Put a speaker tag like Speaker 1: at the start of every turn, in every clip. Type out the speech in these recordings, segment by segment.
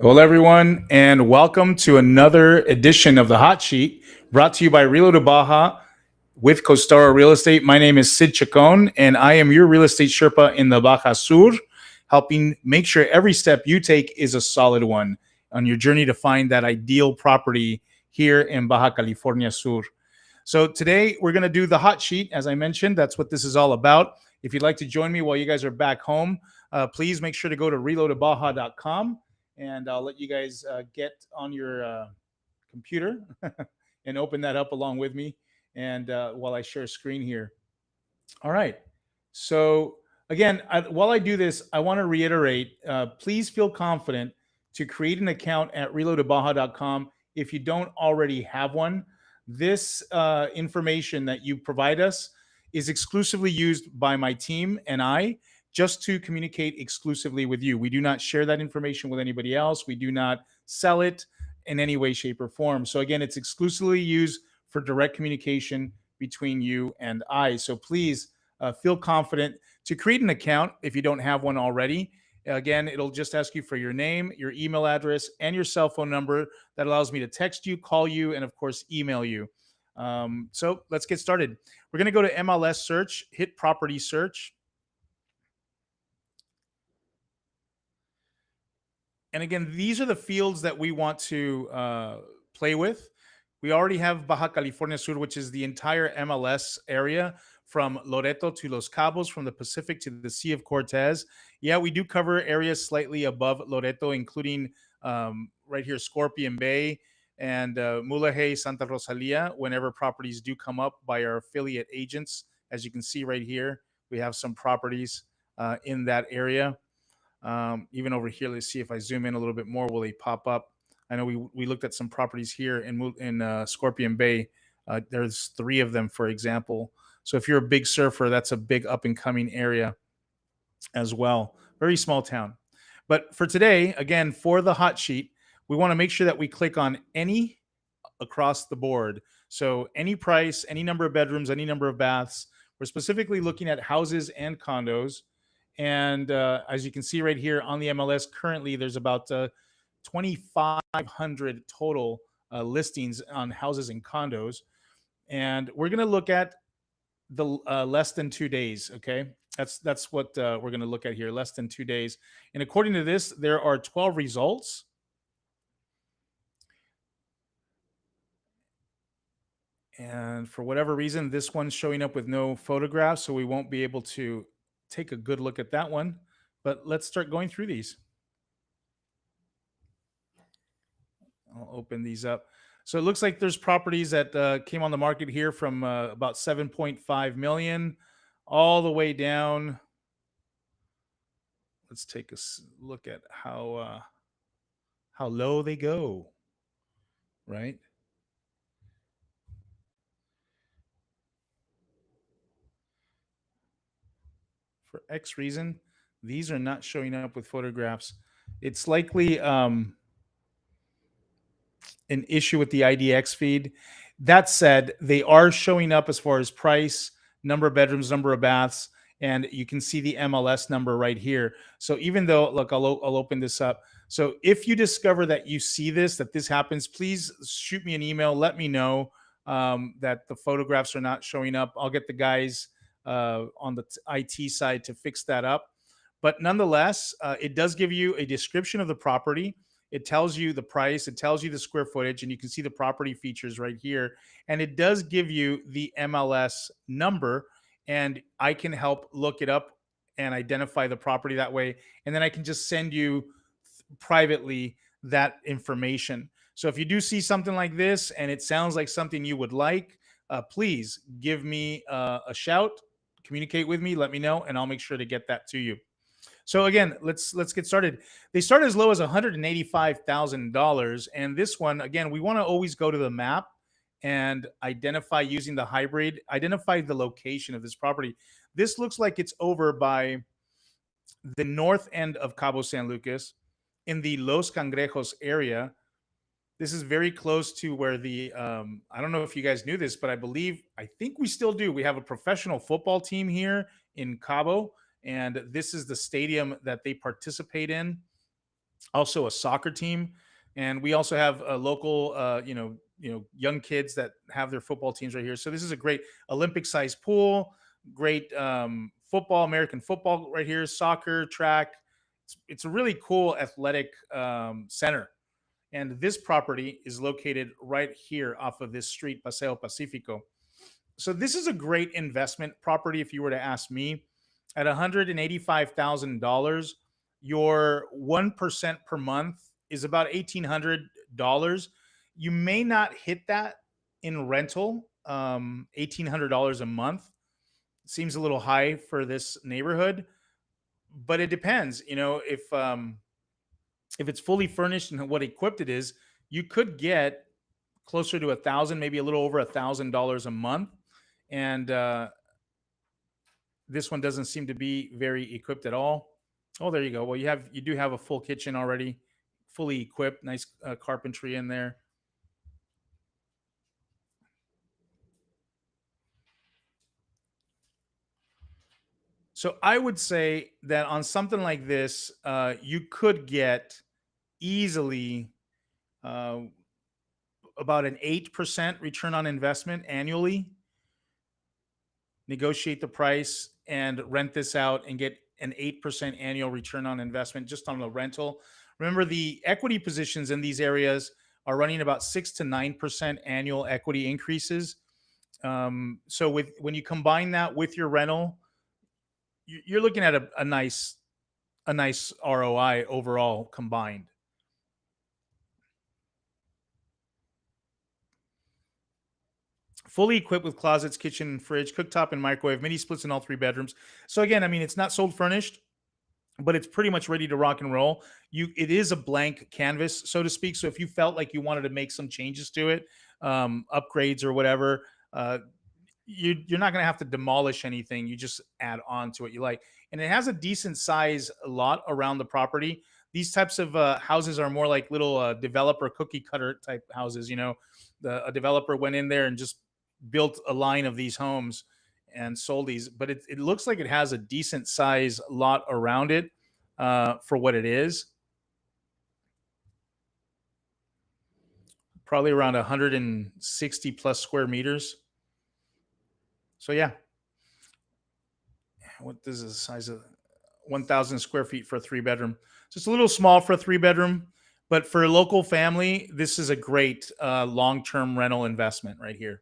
Speaker 1: Hello, everyone, and welcome to another edition of the Hot Sheet, brought to you by ReloToBaja with Costara Real Estate. My name is Sid Chacon, and I am your real estate Sherpa in the Baja Sur, helping make sure every step you take is a solid one on your journey to find that ideal property here in Baja California Sur. So today we're going to do the Hot Sheet. As I mentioned, that's what this is all about. If you'd like to join me while you guys are back home, please make sure to go to ReloToBaja.com. And I'll let you guys get on your computer and open that up along with me. And while I share a screen here. All right. So again, while I do this, I want to reiterate, please feel confident to create an account at ReloToBaja.com if you don't already have one. This information that you provide us is exclusively used by my team and I just to communicate exclusively with you. We do not share that information with anybody else. We do not sell it in any way, shape, or form. So again, it's exclusively used for direct communication between you and I. So please feel confident to create an account if you don't have one already. Again, it'll just ask you for your name, your email address, and your cell phone number. That allows me to text you, call you, and of course, email you. So let's get started. We're going to go to MLS search, hit property search. And again, these are the fields that we want to play with. We already have Baja California Sur, which is the entire MLS area from Loreto to Los Cabos, from the Pacific to the Sea of Cortez. Yeah, we do cover areas slightly above Loreto, including right here, Scorpion Bay and Mulaje, Santa Rosalia, whenever properties do come up by our affiliate agents. As you can see right here, we have some properties in that area. Even over here, let's see if I zoom in a little bit more, will they pop up? I know we looked at some properties here in Scorpion Bay. There's 3 of them, for example. So if you're a big surfer, that's a big up and coming area as well. Very small town. But for today, again, for the hot sheet, we want to make sure that we click on any across the board. So any price, any number of bedrooms, any number of baths. We're specifically looking at houses and condos. And as you can see right here on the MLS, currently there's about 2,500 total listings on houses and condos. And we're going to look at the less than 2 days. Okay, that's what we're going to look at here, less than 2 days. And according to this, there are 12 results. And for whatever reason, this one's showing up with no photographs, so we won't be able to take a good look at that one. But let's start going through these. I'll open these up. So it looks like there's properties that came on the market here from about 7.5 million all the way down. Let's take a look at how low they go, right? For X reason, these are not showing up with photographs. It's likely an issue with the IDX feed. That said, they are showing up as far as price, number of bedrooms, number of baths, and you can see the MLS number right here. So even though, look, I'll open this up. So if you discover that you see this, that this happens, please shoot me an email. Let me know that the photographs are not showing up. I'll get the guys on the IT side to fix that up. But nonetheless, it does give you a description of the property. It tells you the price, it tells you the square footage, and you can see the property features right here. And it does give you the MLS number, and I can help look it up and identify the property that way. And then I can just send you privately that information. So if you do see something like this and it sounds like something you would like, please give me a shout, communicate with me, let me know, and I'll make sure to get that to you. So again, let's get started. They start as low as $185,000, and this one, again, we want to always go to the map and identify using the hybrid, identify the location of this property. This looks like it's over by the north end of Cabo San Lucas in the Los Cangrejos area. This is very close to where the I don't know if you guys knew this, but I think we still do. We have a professional football team here in Cabo, and this is the stadium that they participate in. also a soccer team, and we also have a local, young kids that have their football teams right here. So this is a great Olympic-sized pool, great football, American football right here, soccer, track. It's a really cool athletic center. And this property is located right here off of this street, Paseo Pacifico. So this is a great investment property if you were to ask me. At $185,000, your 1% per month is about $1,800. You may not hit that in rental. $1,800 a month seems a little high for this neighborhood, but it depends. If it's fully furnished and what equipped it is, you could get closer to 1,000, maybe a little over $1,000 a month. And this one doesn't seem to be very equipped at all. Oh, there you go. Well, you do have a full kitchen already, fully equipped. Nice carpentry in there. So I would say that on something like this, you could get easily uh, about an 8% return on investment annually. Negotiate the price and rent this out and get an 8% annual return on investment just on the rental. Remember, the equity positions in these areas are running about 6 to 9% annual equity increases. So with when you combine that with your rental, you're looking at a nice ROI overall combined. Fully equipped with closets, kitchen, fridge, cooktop, and microwave, mini splits in all three bedrooms. So again, I mean, it's not sold furnished, but it's pretty much ready to rock and roll. It is a blank canvas, so to speak. So if you felt like you wanted to make some changes to it, upgrades or whatever, uh, you're not going to have to demolish anything. You just add on to what you like, and it has a decent size lot around the property. These types of houses are more like little developer cookie cutter type houses. A developer went in there and just built a line of these homes and sold these, but it looks like it has a decent size lot around it for what it is. Probably around 160 plus square meters. So yeah, what is the size of 1,000 square feet for a three bedroom? So it's a little small for a three bedroom, but for a local family, this is a great long term rental investment right here.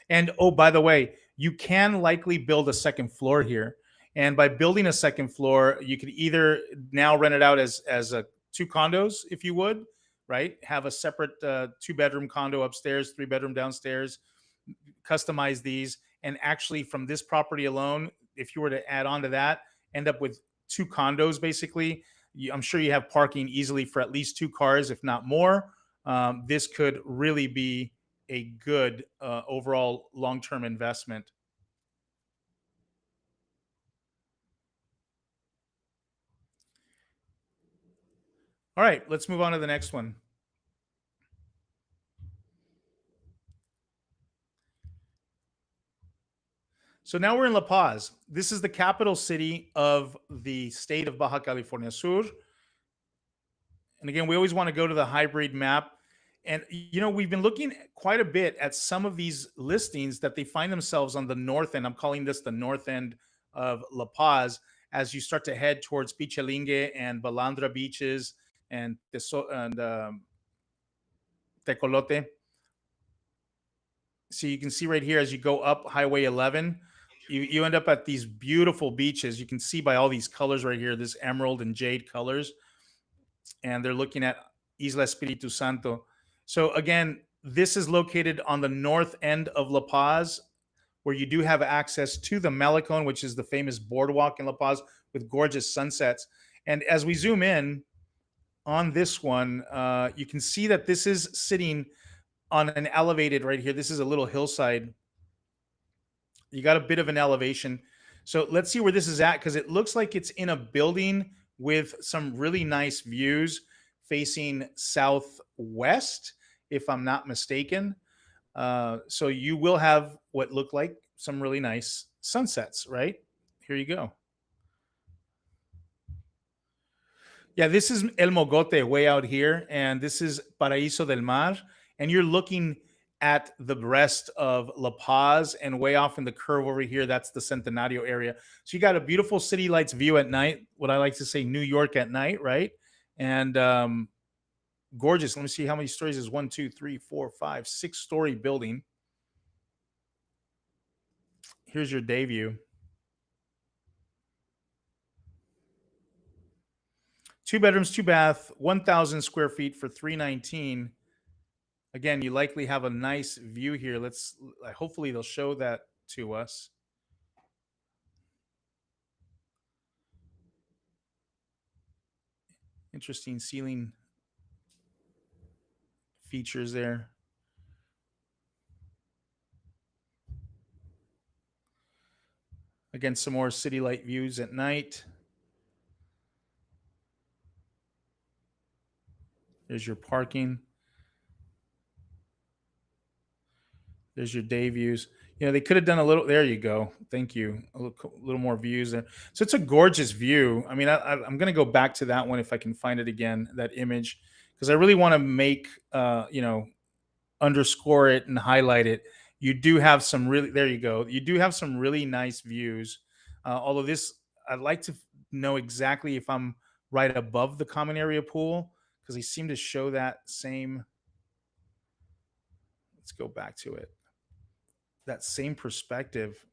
Speaker 1: And oh, by the way, you can likely build a second floor here. And by building a second floor, you could either now rent it out as a two condos, if you would, right? Have a separate two-bedroom condo upstairs, three-bedroom downstairs, customize these, and actually from this property alone, if you were to add on to that, end up with two condos basically. I'm sure you have parking easily for at least two cars, if not more. This could really be a good overall long-term investment. All right, let's move on to the next one. So now we're in La Paz. This is the capital city of the state of Baja California Sur. And again, we always want to go to the hybrid map. And we've been looking quite a bit at some of these listings that they find themselves on the north end. I'm calling this the north end of La Paz as you start to head towards Pichalingue and Balandra beaches and Tecolote. So you can see right here as you go up Highway 11, you end up at these beautiful beaches. You can see by all these colors right here, this emerald and jade colors, and they're looking at Isla Espiritu Santo. So again, this is located on the north end of La Paz, where you do have access to the Malecon, which is the famous boardwalk in La Paz with gorgeous sunsets. And as we zoom in on this one, you can see that this is sitting on an elevated right here. This is a little hillside. You got a bit of an elevation. So let's see where this is at because it looks like it's in a building with some really nice views facing southwest, if I'm not mistaken. So you will have what look like some really nice sunsets, right? Here you go. Yeah, this is El Mogote way out here, and this is Paraíso del Mar, and you're looking at the rest of La Paz, and way off in the curve over here, that's the Centenario area. So you got a beautiful city lights view at night. What I like to say, New York at night, right? And gorgeous. Let me see how many stories is one, two, three, four, five, 6 story building. Here's your day view. 2 bedrooms, 2 bath, 1,000 square feet for 319. Again, you likely have a nice view here. Let's hopefully they'll show that to us. Interesting ceiling features there. Again, some more city light views at night. There's your parking. There's your day views. You know, they could have done a little. There you go. Thank you. A little more views there. So it's a gorgeous view. I mean, I'm going to go back to that one if I can find it again, that image, because I really want to make, underscore it and highlight it. You do have some really, there you go. You do have some really nice views. Although this, I'd like to know exactly if I'm right above the common area pool, because they seem to show that same. Let's go back to it. That same perspective.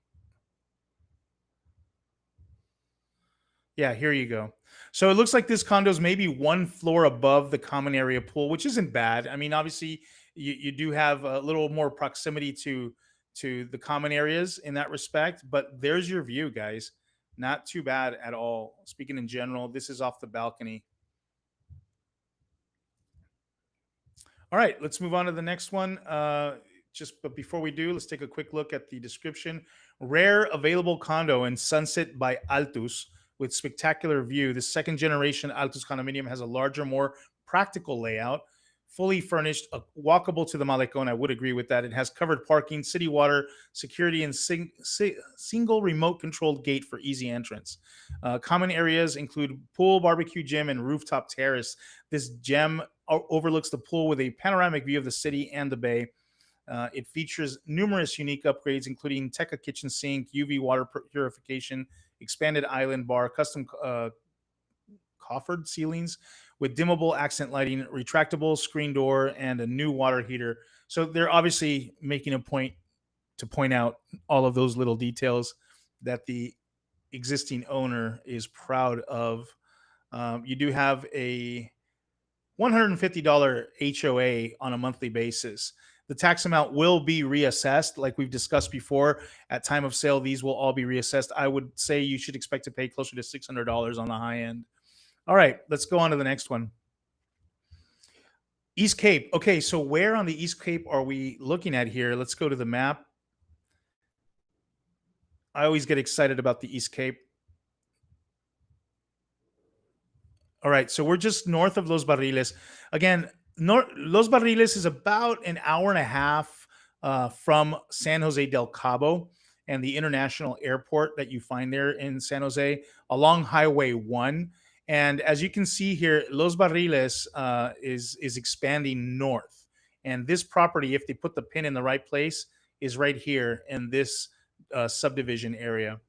Speaker 1: Yeah, here you go. So it looks like this condo is maybe 1 floor above the common area pool, which isn't bad. I mean, obviously, you do have a little more proximity to the common areas in that respect, but there's your view, guys. Not too bad at all. Speaking in general, this is off the balcony. All right, let's move on to the next one. But before we do, let's take a quick look at the description. Rare available condo in Sunset by Altus with spectacular view. The second generation Altus condominium has a larger, more practical layout, fully furnished, walkable to the Malecon. I would agree with that. It has covered parking, city water, security, and single remote controlled gate for easy entrance. Common areas include pool, barbecue, gym, and rooftop terrace. This gem overlooks the pool with a panoramic view of the city and the bay. It features numerous unique upgrades, including Tekka kitchen sink, UV water purification, expanded island bar, custom coffered ceilings with dimmable accent lighting, retractable screen door, and a new water heater. So they're obviously making a point to point out all of those little details that the existing owner is proud of. You do have a $150 HOA on a monthly basis. The tax amount will be reassessed, like we've discussed before. At time of sale, these will all be reassessed. I would say you should expect to pay closer to $600 on the high end. All right, let's go on to the next one. East Cape. Okay, so where on the East Cape are we looking at here? Let's go to the map. I always get excited about the East Cape. All right, so we're just north of Los Barriles. Again, Los Barriles is about an hour and a half from San Jose del Cabo and the international airport that you find there in San Jose along Highway 1. And as you can see here, Los Barriles is expanding north. And this property, if they put the pin in the right place, is right here in this subdivision area.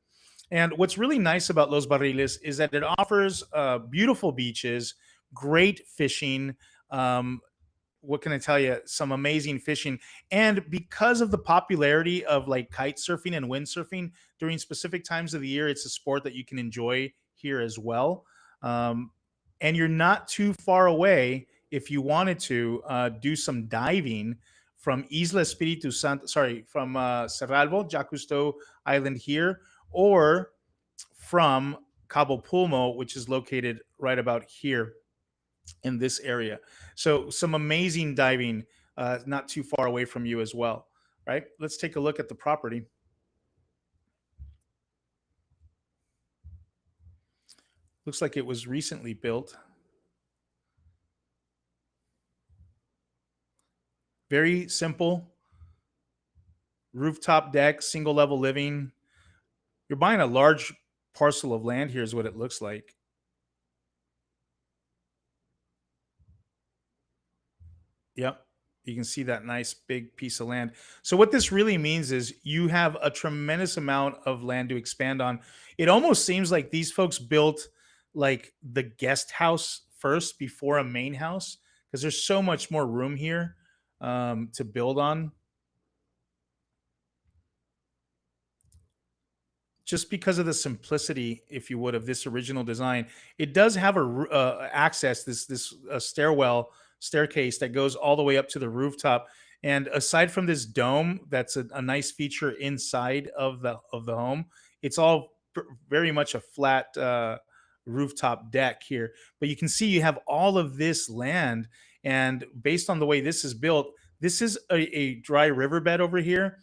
Speaker 1: And what's really nice about Los Barriles is that it offers beautiful beaches, great fishing. What can I tell you? Some amazing fishing. And because of the popularity of like kite surfing and windsurfing during specific times of the year, it's a sport that you can enjoy here as well. And you're not too far away if you wanted to do some diving from Isla Espiritu Santo, from Cerralvo, Jacques Cousteau Island here, or from Cabo Pulmo, which is located right about here in this area. So some amazing diving not too far away from you as well, right? Let's take a look at the property. Looks like it was recently built. Very simple. Rooftop deck, single level living. You're buying a large parcel of land here is what it looks like. Yep. You can see that nice big piece of land. So what this really means is you have a tremendous amount of land to expand on. It almost seems like these folks built like the guest house first before a main house because there's so much more room here to build on. Just because of the simplicity, if you would, of this original design, it does have access this stairwell staircase that goes all the way up to the rooftop. And aside from this dome, that's a nice feature inside of the home. It's all very much a flat rooftop deck here. But you can see you have all of this land, and based on the way this is built, this is a dry riverbed over here,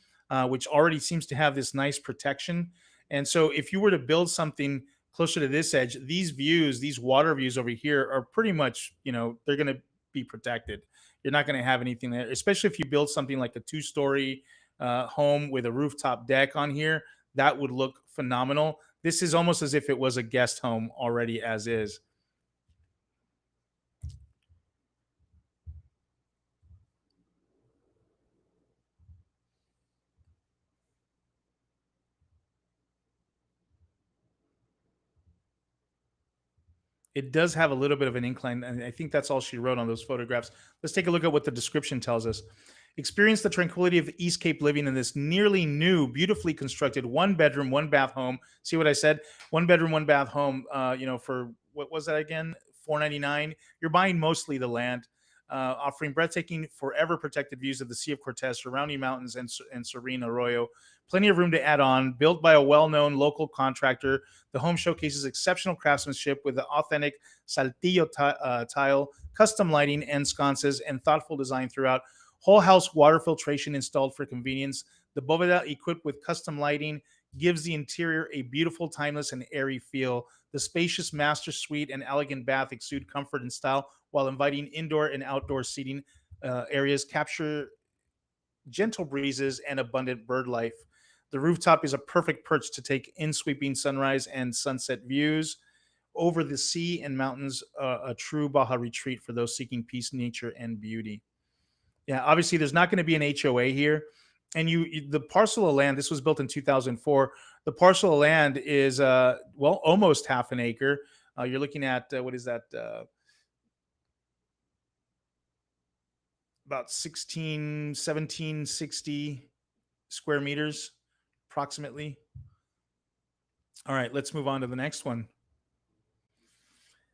Speaker 1: which already seems to have this nice protection. And so if you were to build something closer to this edge, these views, these water views over here are pretty much, they're going to be protected. You're not going to have anything there, especially if you build something like a two-story home with a rooftop deck on here. That would look phenomenal. This is almost as if it was a guest home already as is. It does have a little bit of an incline, and I think that's all she wrote on those photographs. Let's take a look at what the description tells us. Experience the tranquility of East Cape living in this nearly new, beautifully constructed one bedroom, one bath home. See what I said? One bedroom, one bath home. For what was that again? $499. You're buying mostly the land, offering breathtaking, forever protected views of the Sea of Cortez, surrounding mountains, and serene arroyo. Plenty of room to add on. Built by a well-known local contractor, the home showcases exceptional craftsmanship with the authentic saltillo tile, custom lighting and sconces, and thoughtful design throughout. Whole house water filtration installed for convenience. The boveda, equipped with custom lighting, gives the interior a beautiful, timeless, and airy feel. The spacious master suite and elegant bath exude comfort and style, while inviting indoor and outdoor seating areas capture gentle breezes and abundant bird life. The rooftop is a perfect perch to take in sweeping sunrise and sunset views over the sea and mountains, a true Baja retreat for those seeking peace, nature, and beauty. Yeah, obviously there's not going to be an HOA here. And the parcel of land, this was built in 2004. The parcel of land is almost half an acre. You're looking at what is that? About 1760 square meters approximately. All right, let's move on to the next one.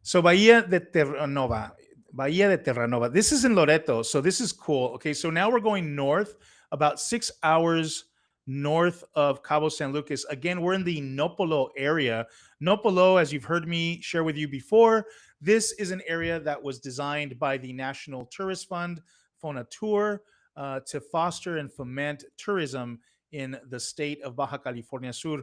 Speaker 1: So Bahia de Terranova. Bahia de Terranova. This is in Loreto. So this is cool. Okay, so now we're going north, about 6 hours north of Cabo San Lucas. Again, we're in the Nopolo area. Nopolo, as you've heard me share with you before, this is an area that was designed by the National Tourist Fund, Fonatur, to foster and foment tourism in the state of Baja California Sur.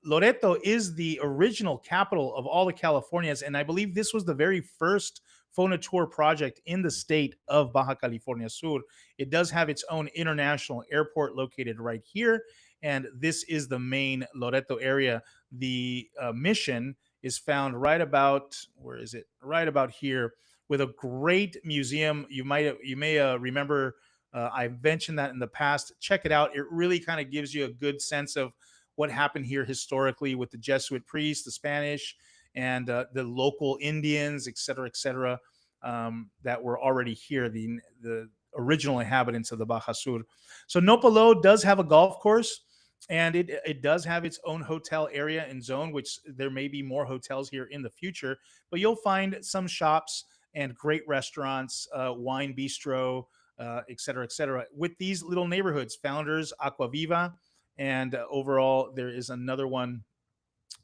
Speaker 1: Loreto is the original capital of all the Californias, and I believe this was the very first Fonatur project in the state of Baja California Sur. It does have its own international airport located right here, and this is the main Loreto area. The mission is found right about, where is it? Right about here, with a great museum. You may remember I've mentioned that in the past. Check it out. It really kind of gives you a good sense of what happened here historically with the Jesuit priests, the Spanish, and the local Indians, et cetera, that were already here, the original inhabitants of the Baja Sur. So Nopalo does have a golf course, and it does have its own hotel area and zone, which there may be more hotels here in the future, but you'll find some shops and great restaurants, wine bistro, et cetera, with these little neighborhoods, Founders, Aquaviva, and overall, there is another one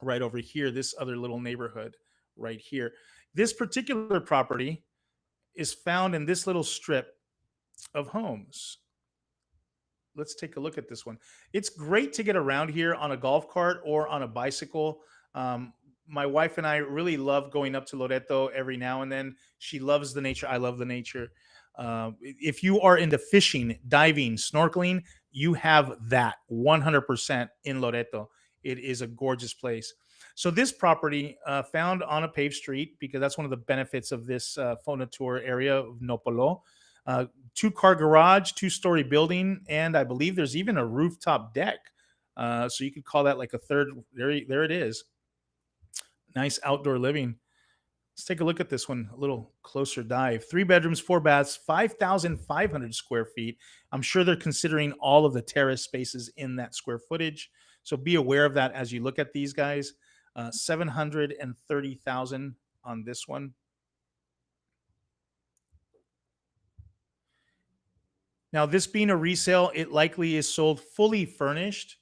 Speaker 1: right over here, this other little neighborhood right here. This particular property is found in this little strip of homes. Let's take a look at this one. It's great to get around here on a golf cart or on a bicycle. My wife and I really love going up to Loreto every now and then. She loves the nature. I love the nature. If you are into fishing, diving, snorkeling, you have that 100% in Loreto. It is a gorgeous place. So this property found on a paved street, because that's one of the benefits of this Fonatur area of Nopolo. Uh, Two-car garage, two-story building, and I believe there's even a rooftop deck. So you could call that like a third. There it is. Nice outdoor living. Let's take a look at this one, a little closer dive. 3 bedrooms, 4 baths, 5,500 square feet. I'm sure they're considering all of the terrace spaces in that square footage. So be aware of that as you look at these guys. 730,000 on this one. Now, this being a resale, it likely is sold fully furnished.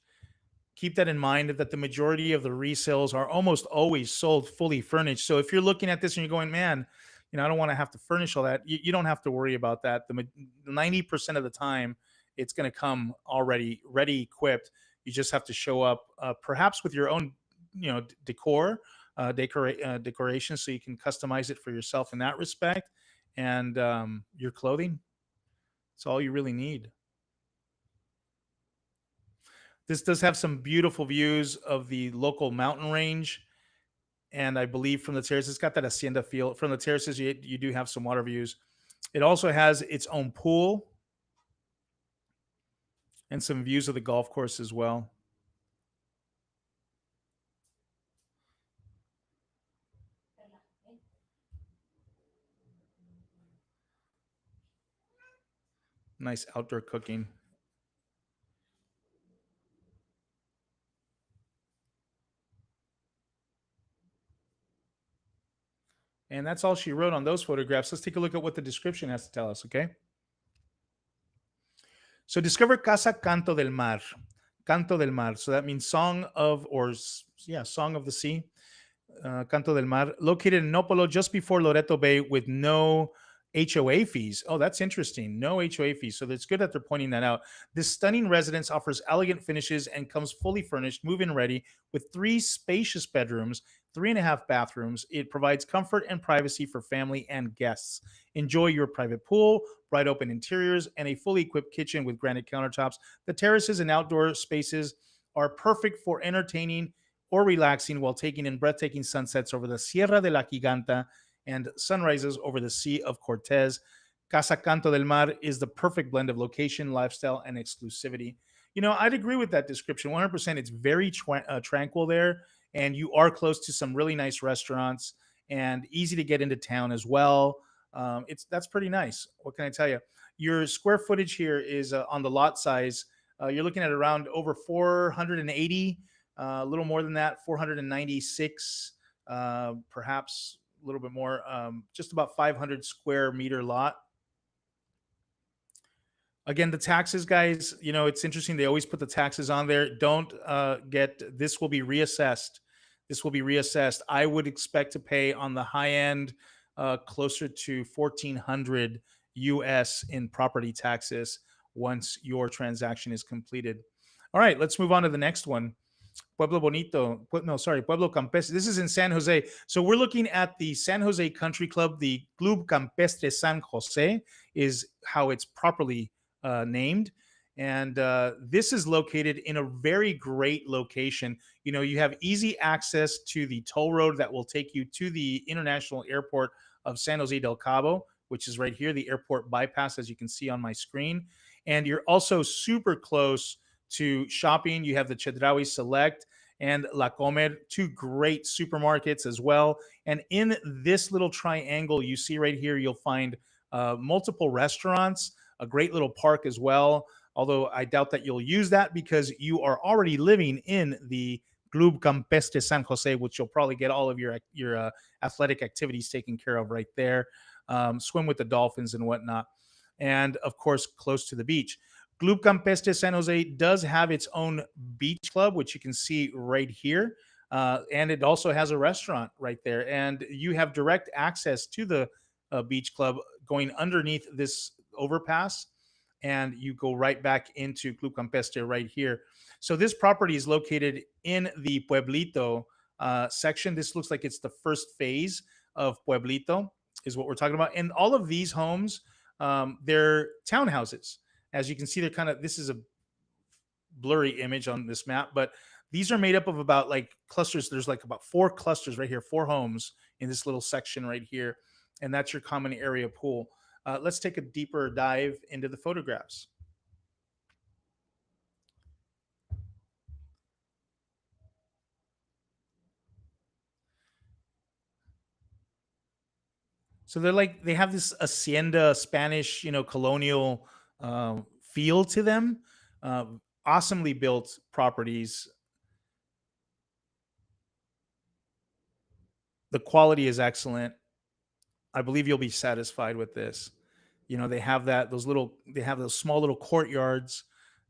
Speaker 1: Keep that in mind, that the majority of the resales are almost always sold fully furnished. So if you're looking at this and you're going, man, I don't want to have to furnish all that, you don't have to worry about that. The 90% of the time, it's going to come already ready equipped. You just have to show up, perhaps with your own, decoration, so you can customize it for yourself in that respect, and your clothing. It's all you really need. This does have some beautiful views of the local mountain range. And I believe from the terraces, it's got that hacienda feel. From the terraces, you do have some water views. It also has its own pool and some views of the golf course as well. Nice outdoor cooking. And that's all she wrote on those photographs. Let's take a look at what the description has to tell us, okay? So discover Casa Canto del Mar. Canto del Mar. So that means song of the sea. Canto del Mar, located in Nopolo just before Loreto Bay with no HOA fees. Oh, that's interesting. No HOA fees. So it's good that they're pointing that out. This stunning residence offers elegant finishes and comes fully furnished, move-in ready, with 3 spacious bedrooms, 3.5 bathrooms. It provides comfort and privacy for family and guests. Enjoy your private pool, bright open interiors, and a fully equipped kitchen with granite countertops. The terraces and outdoor spaces are perfect for entertaining or relaxing while taking in breathtaking sunsets over the Sierra de la Giganta and sunrises over the Sea of Cortez. Casa Canto del Mar is the perfect blend of location, lifestyle, and exclusivity. I'd agree with that description 100%. It's very tranquil there, and you are close to some really nice restaurants and easy to get into town as well. That's pretty nice. What can I tell you? Your square footage here is on the lot size. You're looking at around over 480, a little more than that, 496, perhaps a little bit more, just about 500 square meter lot. Again, the taxes, guys, it's interesting. They always put the taxes on there. Don't this will be reassessed. This will be reassessed. I would expect to pay on the high end closer to 1,400 US in property taxes once your transaction is completed. All right, let's move on to the next one. Pueblo Bonito. No, sorry, Pueblo Campestre. This is in San Jose. So we're looking at the San Jose Country Club. The Club Campestre San Jose is how it's properly named. And this is located in a very great location. You have easy access to the toll road that will take you to the international airport of San Jose del Cabo, which is right here, the airport bypass, as you can see on my screen. And you're also super close to shopping. You have the Chedraui Select and La Comer, 2 great supermarkets as well. And in this little triangle you see right here, you'll find multiple restaurants, a great little park as well. Although I doubt that you'll use that because you are already living in the Club Campestre San Jose, which you'll probably get all of your athletic activities taken care of right there. Swim with the dolphins and whatnot. And of course, close to the beach. Club Campestre San Jose does have its own beach club, which you can see right here. And it also has a restaurant right there. And you have direct access to the beach club going underneath this overpass. And you go right back into Club Campestre right here. So this property is located in the Pueblito section. This looks like it's the first phase of Pueblito is what we're talking about. And all of these homes, they're townhouses. As you can see, this is a blurry image on this map, but These are made up of about like clusters. There's like about four clusters right here, four homes in this little section right here. And that's your common area pool. Let's take a deeper dive into the photographs. So they're like they have this hacienda Spanish, colonial feel to them. Awesomely built properties. The quality is excellent. I believe you'll be satisfied with this. They have they have those small little courtyards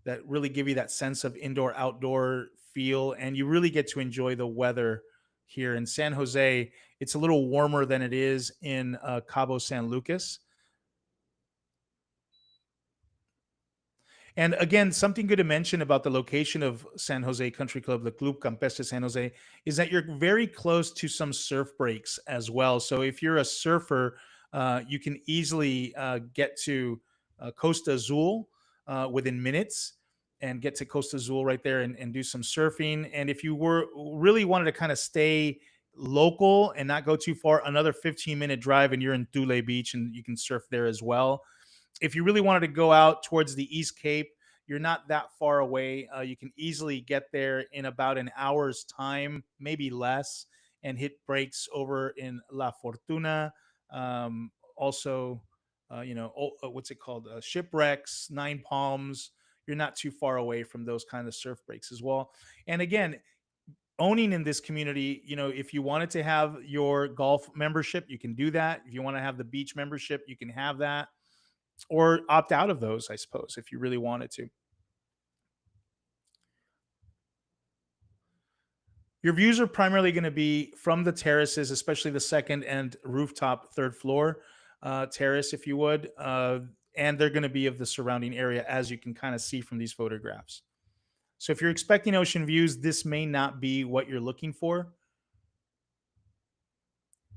Speaker 1: that really give you that sense of indoor outdoor feel, and you really get to enjoy the weather here in San Jose. It's a little warmer than it is in Cabo San Lucas. And again, something good to mention about the location of San Jose Country Club, the Club Campestre San Jose, is that you're very close to some surf breaks as well. So if you're a surfer, you can easily get to Costa Azul within minutes and get to Costa Azul right there and do some surfing. And if you were really wanted to kind of stay local and not go too far, another 15-minute drive and you're in Thule Beach and you can surf there as well. If you really wanted to go out towards the East Cape, you're not that far away. You can easily get there in about an hour's time, maybe less, and hit breaks over in La Fortuna. Also, what's it called? Shipwrecks, Nine Palms. You're not too far away from those kind of surf breaks as well. And again, owning in this community, if you wanted to have your golf membership, you can do that. If you want to have the beach membership, you can have that or opt out of those, I suppose, if you really wanted to. Your views are primarily going to be from the terraces, especially the second and rooftop third floor terrace, if you would. And they're going to be of the surrounding area, as you can kind of see from these photographs. So if you're expecting ocean views, this may not be what you're looking for.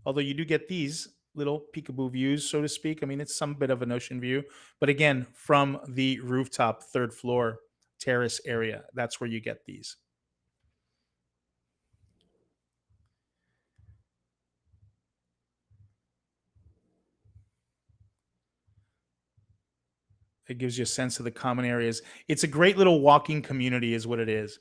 Speaker 1: Although you do get these little peekaboo views, so to speak. I mean, it's some bit of an ocean view, but again, from the rooftop third floor terrace area, that's where you get these. It gives you a sense of the common areas. It's a great little walking community, is what it is.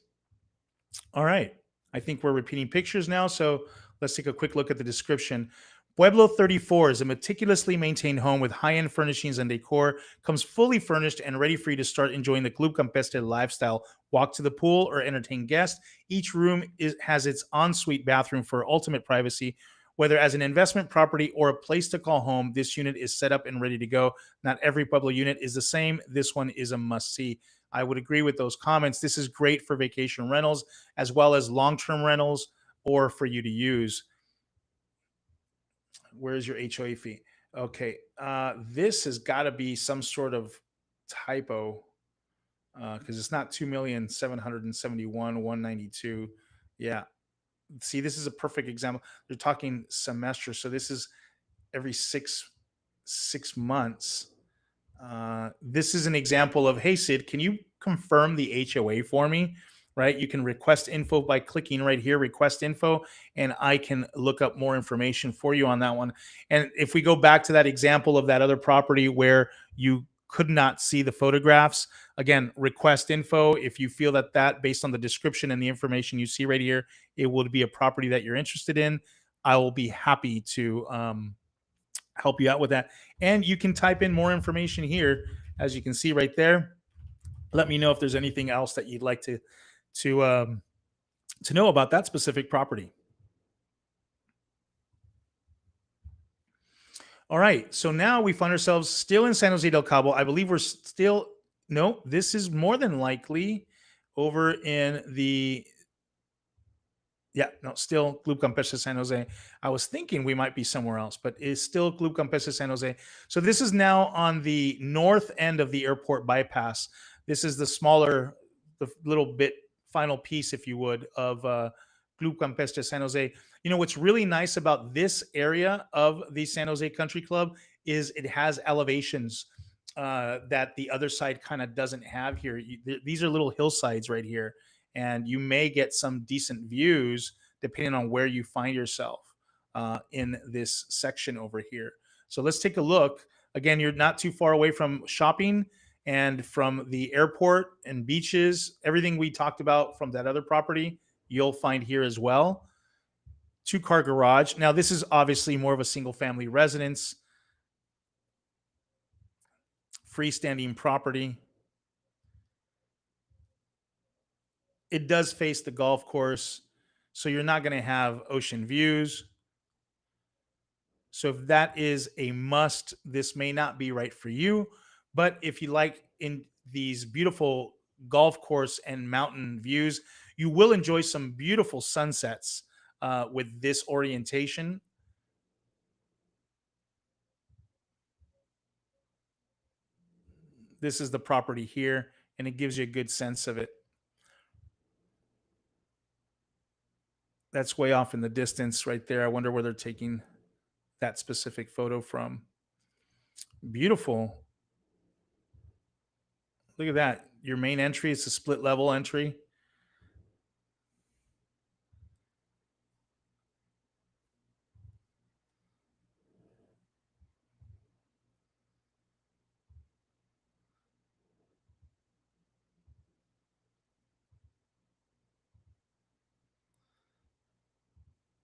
Speaker 1: All right. I think we're repeating pictures now. So let's take a quick look at the description. Pueblo 34 is a meticulously maintained home with high-end furnishings and decor, comes fully furnished and ready for you to start enjoying the Club Campestre lifestyle. Walk to the pool or entertain guests. Each room has its ensuite bathroom for ultimate privacy. Whether as an investment property or a place to call home, this unit is set up and ready to go. Not every Pueblo unit is the same. This one is a must-see. I would agree with those comments. This is great for vacation rentals as well as long-term rentals or for you to use. Where's your HOA fee? Okay, this has got to be some sort of typo because it's not 2,771,192. Yeah, see, this is a perfect example. They're talking semester, so this is every six months. This is an example of, hey, Sid, can you confirm the HOA for me? Right? You can request info by clicking right here, request info, and I can look up more information for you on that one. And if we go back to that example of that other property where you could not see the photographs, again, request info. If you feel that based on the description and the information you see right here, it would be a property that you're interested in, I will be happy to help you out with that. And you can type in more information here, as you can see right there. Let me know if there's anything else that you'd like to know about that specific property. All right, so now we find ourselves still in San Jose del Cabo. I believe we're still no. This is more than likely over in the still Club Campestre San Jose. I was thinking we might be somewhere else, but it's still Club Campestre San Jose. So this is now on the north end of the airport bypass. This is the little bit final piece, if you would, of Club Campestre San Jose. You know, what's really nice about this area of the San Jose Country Club is it has elevations that the other side kind of doesn't have here. These are little hillsides right here. and you may get some decent views depending on where you find yourself in this section over here. So let's take a look. Again, you're not too far away from shopping and from the airport and beaches. Everything we talked about from that other property, you'll find here as well. 2-car garage. Now, this is obviously more of a single family residence, freestanding property. It does face the golf course, so you're not going to have ocean views. So if that is a must, this may not be right for you. But if you like in these beautiful golf course and mountain views, you will enjoy some beautiful sunsets with this orientation. This is the property here, and it gives you a good sense of it. That's way off in the distance right there. I wonder where they're taking that specific photo from. Beautiful. Look at that. Your main entry is a split level entry.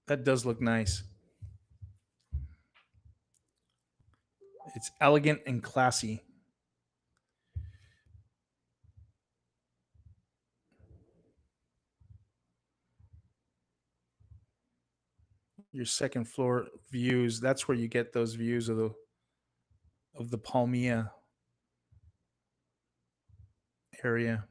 Speaker 1: That does look nice. It's elegant and classy. Your second floor views, that's where you get those views of the Palmilla area.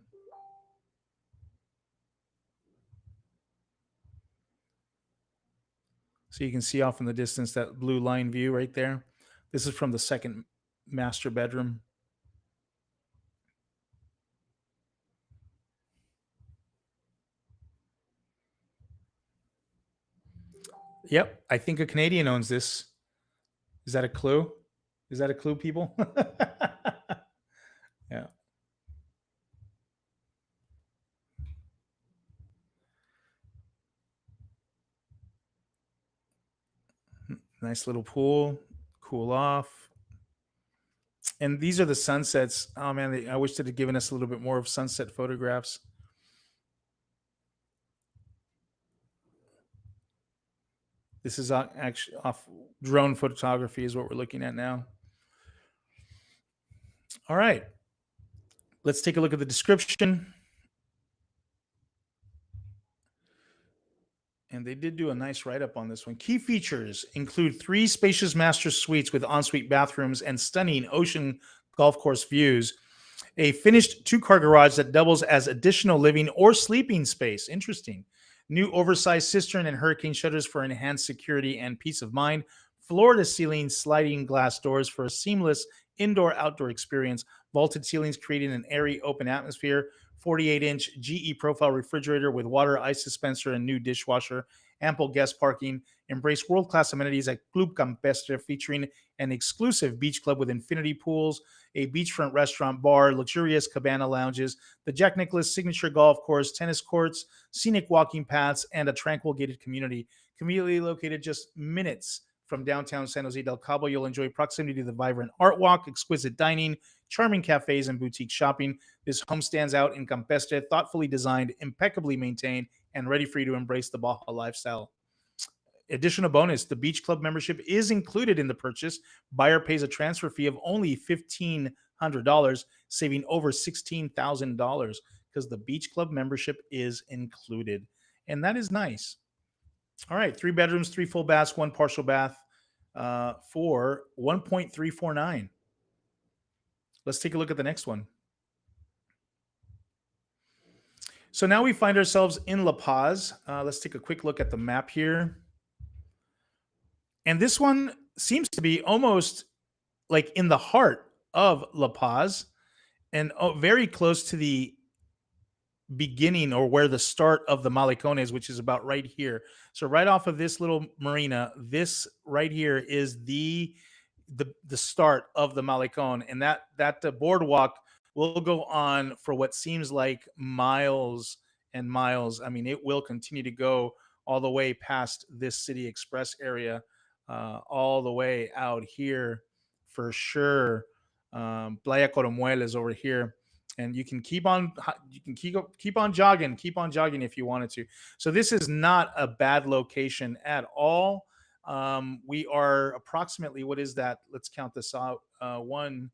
Speaker 1: So you can see off in the distance that blue line view right there. This is from the second master bedroom. Yep, I think a Canadian owns this. Is that a clue? Is that a clue, people? Yeah. Nice little pool, cool off. And these are the sunsets. Oh man, I wish they'd have given us a little bit more of sunset photographs. This is actually off drone photography, is what we're looking at now. All right. Let's take a look at the description. And they did do a nice write up on this one. Key features include 3 spacious master suites with ensuite bathrooms and stunning ocean golf course views. A finished 2-car garage that doubles as additional living or sleeping space. Interesting. New oversized cistern and hurricane shutters for enhanced security and peace of mind. Floor to ceiling sliding glass doors for a seamless indoor outdoor experience. Vaulted ceilings creating an airy open atmosphere. 48-inch GE profile refrigerator with water, ice dispenser, and new dishwasher. Ample guest parking. Embrace world-class amenities at Club Campestre, featuring an exclusive beach club with infinity pools, a beachfront restaurant bar, luxurious cabana lounges, the Jack Nicklaus signature golf course, tennis courts, scenic walking paths, and a tranquil gated community. Conveniently located just minutes from downtown San Jose del Cabo, you'll enjoy proximity to the vibrant art walk, exquisite dining, charming cafes, and boutique shopping. This home stands out in Campestre, thoughtfully designed, impeccably maintained, and ready for you to embrace the Baja lifestyle. Additional bonus, the beach club membership is included in the purchase. Buyer pays a transfer fee of only $1,500, saving over $16,000 because the beach club membership is included. And that is nice. All right, 3 bedrooms, 3 full baths, 1 partial bath for $1.349. Let's take a look at the next one. So now we find ourselves in La Paz. Let's take a quick look at the map here. And this one seems to be almost like in the heart of La Paz and very close to the beginning or where the start of the Malecón is, which is about right here. So right off of this little marina, this right here is the start of the Malecón, and that boardwalk will go on for what seems like miles and miles. I mean, it will continue to go all the way past this City Express area, all the way out here for sure. Playa Coromuel is over here, and you can keep on jogging if you wanted to. So this is not a bad location at all. We are approximately, what is that? Let's count this out. One,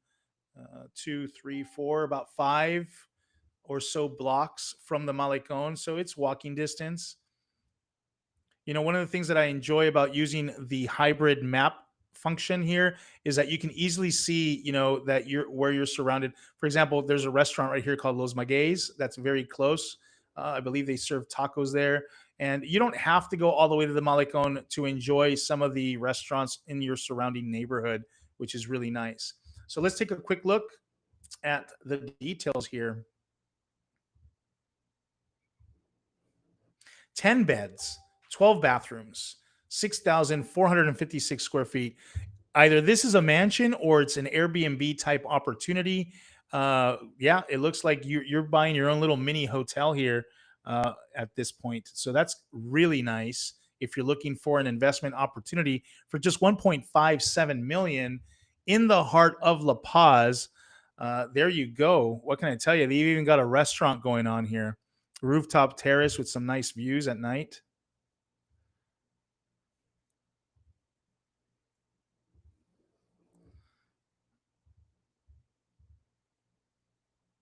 Speaker 1: two, three, four, about five or so blocks from the Malecon. So it's walking distance. One of the things that I enjoy about using the hybrid map function here is that you can easily see, that you're surrounded. For example, there's a restaurant right here called Los Maguey's that's very close. I believe they serve tacos there, and you don't have to go all the way to the Malecon to enjoy some of the restaurants in your surrounding neighborhood, which is really nice. So let's take a quick look at the details here. 10 beds, 12 bathrooms, 6,456 square feet. Either this is a mansion or it's an Airbnb type opportunity. Yeah, it looks like you're buying your own little mini hotel here at this point. So that's really nice if you're looking for an investment opportunity for just 1.57 million in the heart of La Paz. There you go. What can I tell you? They've even got a restaurant going on here, rooftop terrace with some nice views at night.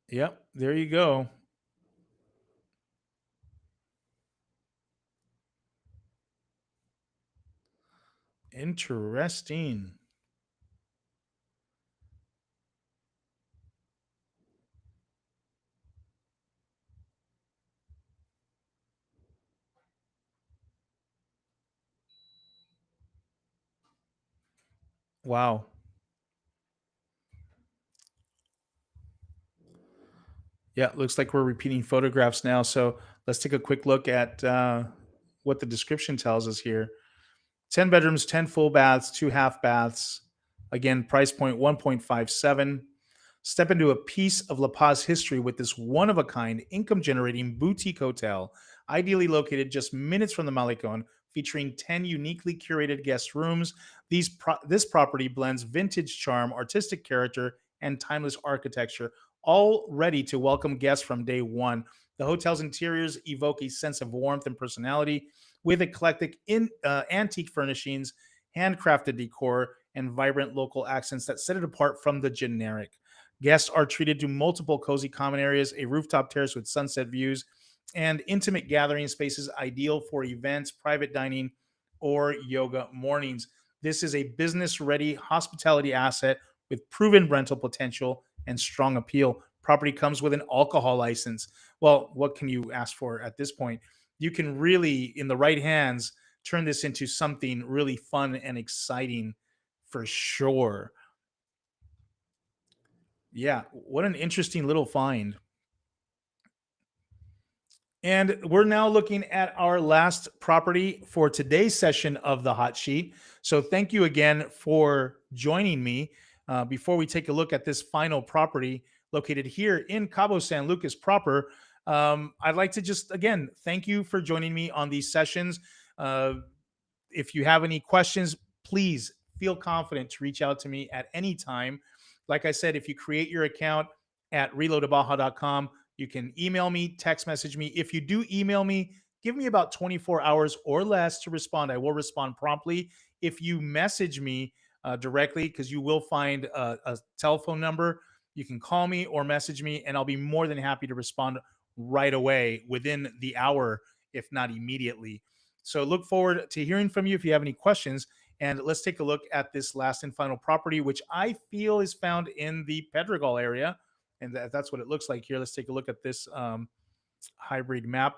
Speaker 1: Yep, there you go. Interesting. Wow. Yeah, looks like we're repeating photographs now. So let's take a quick look at what the description tells us here. 10 bedrooms, 10 full baths, two half baths. Again, price point 1.57. Step into a piece of La Paz history with this one of a kind income generating boutique hotel, ideally located just minutes from the Malecon, featuring 10 uniquely curated guest rooms. This property blends vintage charm, artistic character, and timeless architecture, all ready to welcome guests from day one. The hotel's interiors evoke a sense of warmth and personality with eclectic antique furnishings, handcrafted decor, and vibrant local accents that set it apart from the generic. Guests are treated to multiple cozy common areas, a rooftop terrace with sunset views, and intimate gathering spaces ideal for events, private dining, or yoga mornings. This is a business ready hospitality asset with proven rental potential and strong appeal. Property comes with an alcohol license. Well, what can you ask for at this point? You can really, in the right hands, turn this into something really fun and exciting for sure. Yeah, what an interesting little find. And we're now looking at our last property for today's session of the hot sheet. So thank you again for joining me. Before we take a look at this final property located here in Cabo San Lucas proper, I'd like to just again thank you for joining me on these sessions. Uh, if you have any questions, please feel confident to reach out to me at any time. Like I said, if you create your account at relotobaja.com, you can email me, text message me. If you do email me, give me about 24 hours or less to respond. I will respond promptly. If you message me directly, because you will find a telephone number, you can call me or message me, and I'll be more than happy to respond right away within the hour, if not immediately. So look forward to hearing from you if you have any questions. And let's take a look at this last and final property, which I feel is found in the Pedregal area. And that's what it looks like here. Let's take a look at this hybrid map.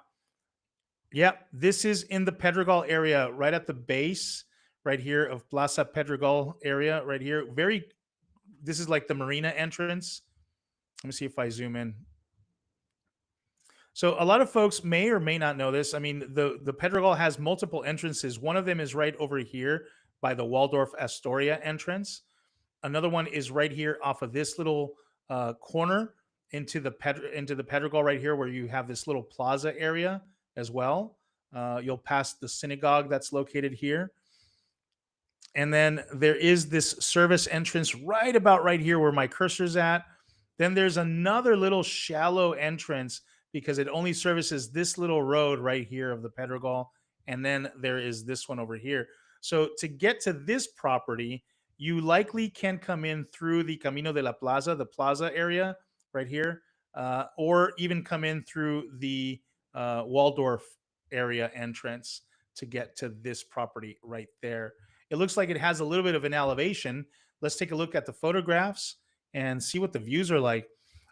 Speaker 1: Yeah, this is in the Pedregal area, right at the base, right here of Plaza Pedregal area, right here. This is like the marina entrance. Let me see if I zoom in. So a lot of folks may or may not know this. I mean, the Pedregal has multiple entrances. One of them is right over here by the Waldorf Astoria entrance. Another one is right here off of this little corner. into the Pedregal right here, where you have this little plaza area as well. You'll pass the synagogue that's located here, and then there is this service entrance right about right here where my cursor's at. Then there's another little shallow entrance because it only services this little road right here of the Pedregal, and then there is this one over here. So to get to this property, you likely can come in through the Camino de la Plaza, the plaza area right here, or even come in through the Waldorf area entrance to get to this property right there. It looks like it has a little bit of an elevation. Let's take a look at the photographs and see what the views are like.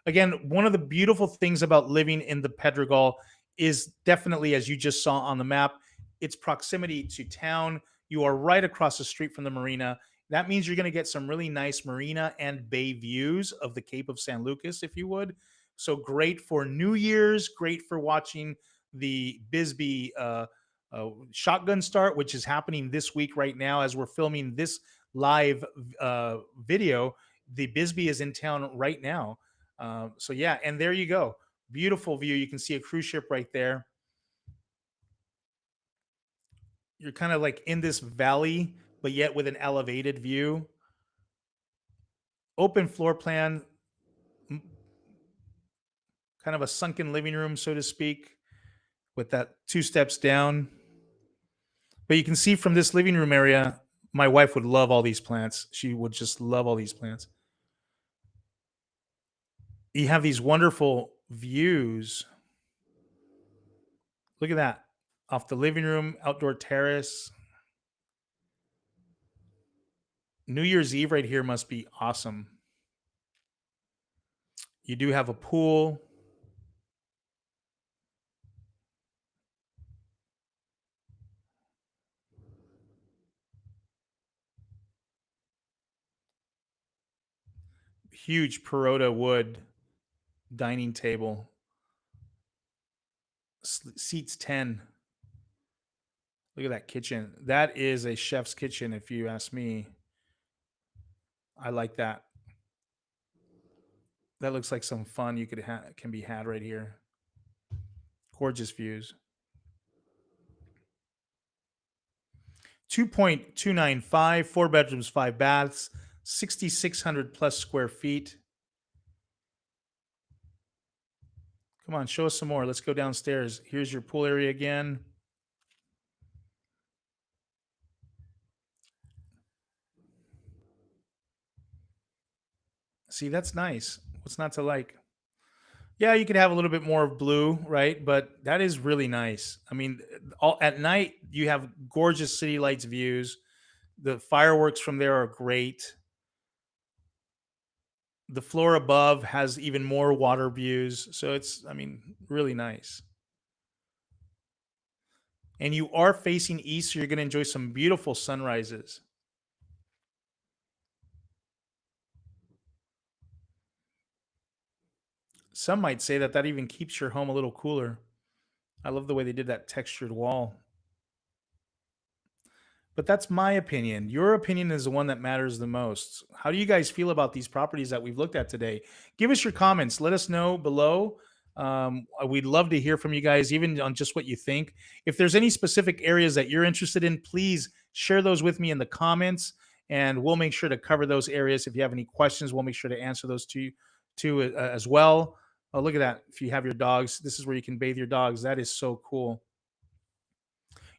Speaker 1: Again, one of the beautiful things about living in the Pedregal is definitely, as you just saw on the map, its proximity to town. You are right across the street from the marina. That means you're going to get some really nice marina and bay views of the Cape of San Lucas, if you would. So great for New Year's, great for watching the Bisbee shotgun start, which is happening this week right now as we're filming this live video. The Bisbee is in town right now. So yeah, and there you go. Beautiful view. You can see a cruise ship right there. You're kind of like in this valley, but yet with an elevated view. Open floor plan, kind of a sunken living room, so to speak, with that 2 steps down. But you can see from this living room area, my wife would love all these plants. She would just love all these plants. You have these wonderful views. Look at that. Off the living room, outdoor terrace. New Year's Eve right here must be awesome. You do have a pool. Huge Perota wood dining table. Seats 10. Look at that kitchen. That is a chef's kitchen, if you ask me. I like that. That looks like some fun you can be had right here. Gorgeous views. 2.295, 4 bedrooms, 5 baths, 6,600 plus square feet. Come on, show us some more. Let's go downstairs. Here's your pool area again. See, that's nice. What's not to like? Yeah, you could have a little bit more of blue, right? But that is really nice. I mean, at night you have gorgeous city lights views. The fireworks from there are great. The floor above has even more water views, so it's, I mean, really nice. And you are facing east, so you're going to enjoy some beautiful sunrises. Some might say that that even keeps your home a little cooler. I love the way they did that textured wall. But that's my opinion. Your opinion is the one that matters the most. How do you guys feel about these properties that we've looked at today? Give us your comments. Let us know below. We'd love to hear from you guys, even on just what you think. If there's any specific areas that you're interested in, please share those with me in the comments, and we'll make sure to cover those areas. If you have any questions, we'll make sure to answer those to as well. Oh, look at that. If you have your dogs, this is where you can bathe your dogs. That is so cool.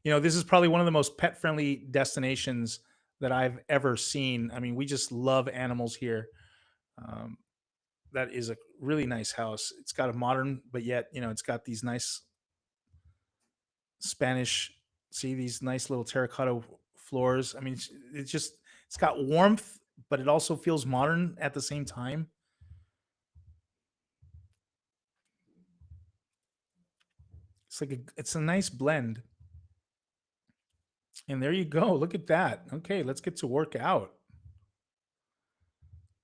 Speaker 1: You know, this is probably one of the most pet friendly destinations that I've ever seen. I mean, we just love animals here. Um, that is a really nice house. It's got a modern, but yet, you know, it's got these nice Spanish, see these nice little terracotta floors. I mean, it's just, it's got warmth, but it also feels modern at the same time. It's a nice blend. And there you go. Look at that. Okay, let's get to work out.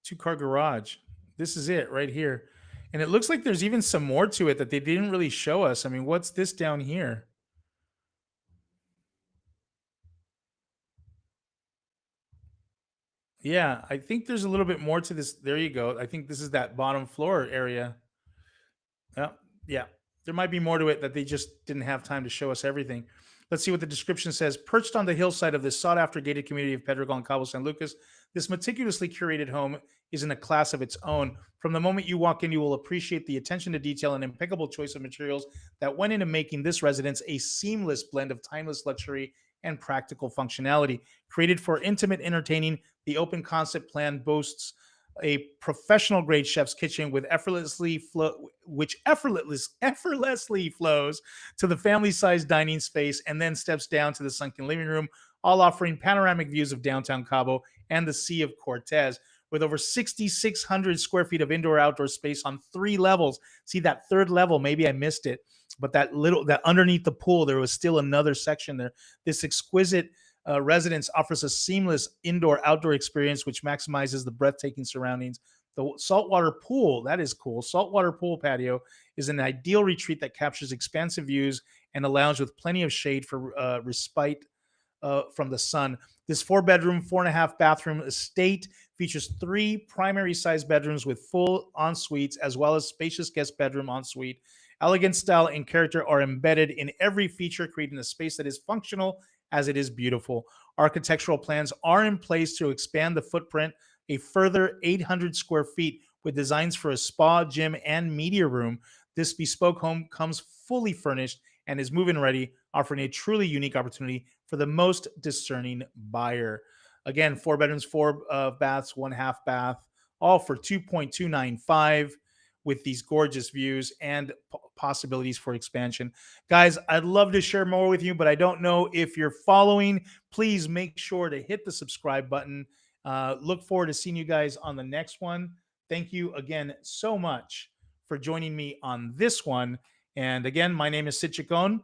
Speaker 1: 2 car garage. This is it right here. And it looks like there's even some more to it that they didn't really show us. I mean, what's this down here? Yeah, I think there's a little bit more to this. There you go. I think this is that bottom floor area. Yeah, yeah. There might be more to it that they just didn't have time to show us everything. Let's see what the description says. Perched on the hillside of this sought-after gated community of Pedregal and Cabo San Lucas, this meticulously curated home is in a class of its own. From the moment you walk in, you will appreciate the attention to detail and impeccable choice of materials that went into making this residence a seamless blend of timeless luxury and practical functionality. Created for intimate entertaining, the open concept plan boasts a professional grade chef's kitchen with effortlessly flows to the family sized dining space and then steps down to the sunken living room, all offering panoramic views of downtown Cabo and the Sea of Cortez. With over 6,600 square feet of indoor outdoor space on 3 levels. See that third level? Maybe I missed it, but that underneath the pool, there was still another section there. This exquisite residence offers a seamless indoor outdoor experience which maximizes the breathtaking surroundings. The saltwater pool, that is cool. Saltwater pool patio is an ideal retreat that captures expansive views and a lounge with plenty of shade for respite from the sun. This 4 bedroom, 4.5 bathroom estate features 3 primary size bedrooms with full en suites, as well as spacious guest bedroom ensuite. Elegant style and character are embedded in every feature, creating a space that is functional as it is beautiful. Architectural plans are in place to expand the footprint a further 800 square feet with designs for a spa, gym, and media room. This bespoke home comes fully furnished and is move-in ready, offering a truly unique opportunity for the most discerning buyer. Again, 4 bedrooms, 4 baths, 1.5 bath, all for 2.295 with these gorgeous views and possibilities for expansion. Guys, I'd love to share more with you, but I don't know if you're following. Please make sure to hit the subscribe button. Look forward to seeing you guys on the next one. Thank you again so much for joining me on this one. And again, my name is Sid Chacon.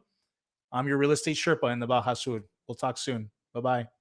Speaker 1: I'm your real estate Sherpa in the Baja Sur. We'll talk soon. Bye bye.